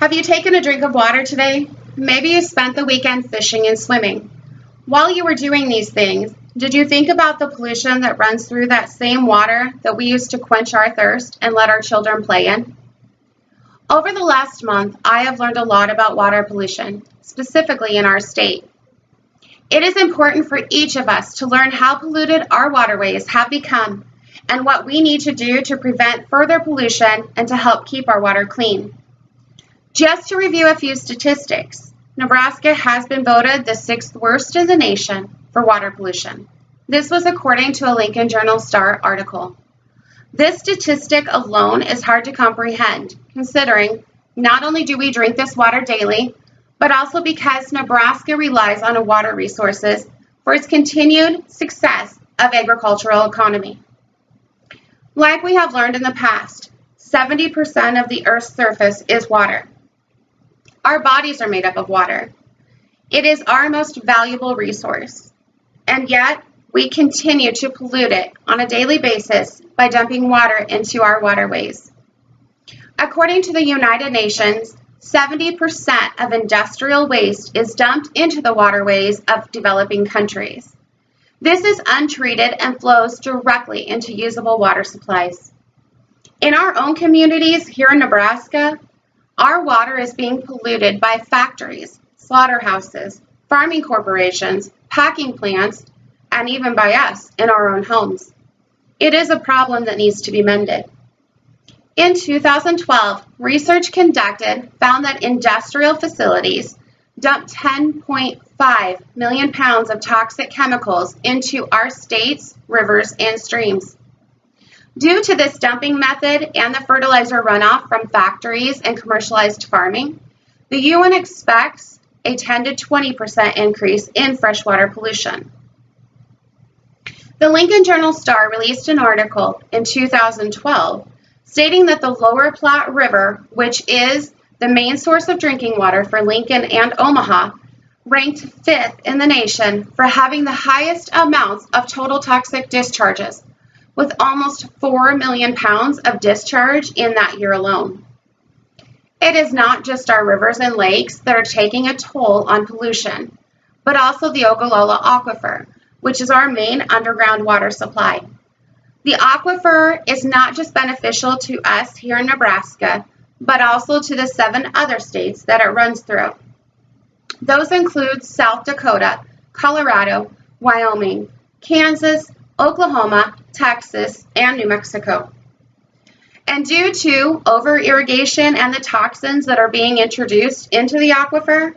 Have you taken a drink of water today? Maybe you spent the weekend fishing and swimming. While you were doing these things, did you think about the pollution that runs through that same water that we used to quench our thirst and let our children play in? Over the last month, I have learned a lot about water pollution, specifically in our state. It is important for each of us to learn how polluted our waterways have become and what we need to do to prevent further pollution and to help keep our water clean. Just to review a few statistics, Nebraska has been voted the 6th worst in the nation for water pollution. This was according to a Lincoln Journal-Star article. This statistic alone is hard to comprehend, considering not only do we drink this water daily, but also because Nebraska relies on water resources for its continued success of agricultural economy. Like we have learned in the past, 70% of the Earth's surface is water. Our bodies are made up of water. It is our most valuable resource, and yet we continue to pollute it on a daily basis by dumping water into our waterways. According to the United Nations, 70% of industrial waste is dumped into the waterways of developing countries. This is untreated and flows directly into usable water supplies. In our own communities here in Nebraska, our water is being polluted by factories, slaughterhouses, farming corporations, packing plants, and even by us in our own homes. It is a problem that needs to be mended. In 2012, research conducted found that industrial facilities dumped 10.5 million pounds of toxic chemicals into our state's rivers and streams. Due to this dumping method and the fertilizer runoff from factories and commercialized farming, the UN expects a 10 to 20% increase in freshwater pollution. The Lincoln Journal-Star released an article in 2012 stating that the Lower Platte River, which is the main source of drinking water for Lincoln and Omaha, ranked 5th in the nation for having the highest amounts of total toxic discharges, with almost 4 million pounds of discharge in that year alone. It is not just our rivers and lakes that are taking a toll on pollution, but also the Ogallala Aquifer, which is our main underground water supply. The aquifer is not just beneficial to us here in Nebraska, but also to the 7 other states that it runs through. Those include South Dakota, Colorado, Wyoming, Kansas, Oklahoma, Texas, and New Mexico. And due to over-irrigation and the toxins that are being introduced into the aquifer,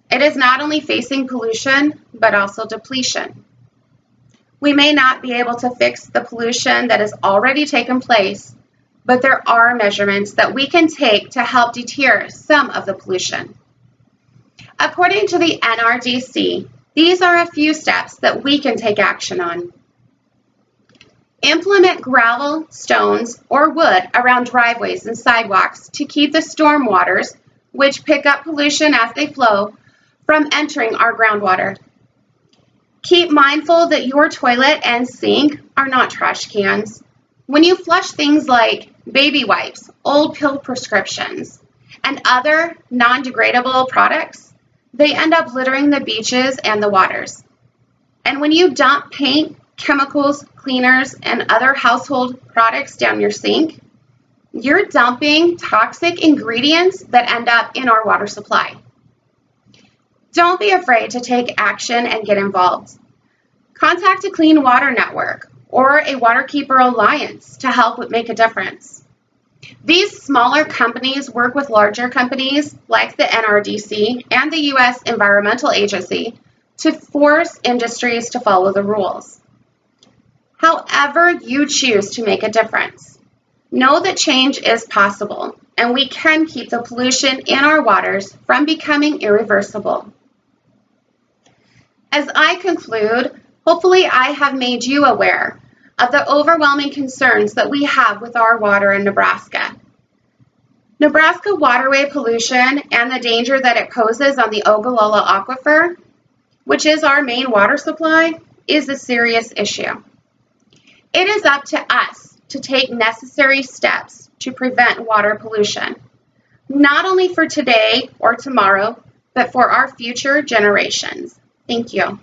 it is not only facing pollution, but also depletion. We may not be able to fix the pollution that has already taken place, but there are measurements that we can take to help deter some of the pollution. According to the NRDC, these are a few steps that we can take action on. Implement gravel, stones, or wood around driveways and sidewalks to keep the storm waters, which pick up pollution as they flow, from entering our groundwater. Keep mindful that your toilet and sink are not trash cans. When you flush things like baby wipes, old pill prescriptions, and other non-degradable products, they end up littering the beaches and the waters. And when you dump paint, chemicals, cleaners, and other household products down your sink, you're dumping toxic ingredients that end up in our water supply. Don't be afraid to take action and get involved. Contact a Clean Water Network or a Waterkeeper Alliance to help make a difference. These smaller companies work with larger companies like the NRDC and the U.S. Environmental Agency to force industries to follow the rules. However you choose to make a difference, know that change is possible and we can keep the pollution in our waters from becoming irreversible. As I conclude, hopefully I have made you aware of the overwhelming concerns that we have with our water in Nebraska. Nebraska waterway pollution and the danger that it poses on the Ogallala Aquifer, which is our main water supply, is a serious issue. It is up to us to take necessary steps to prevent water pollution, not only for today or tomorrow, but for our future generations. Thank you.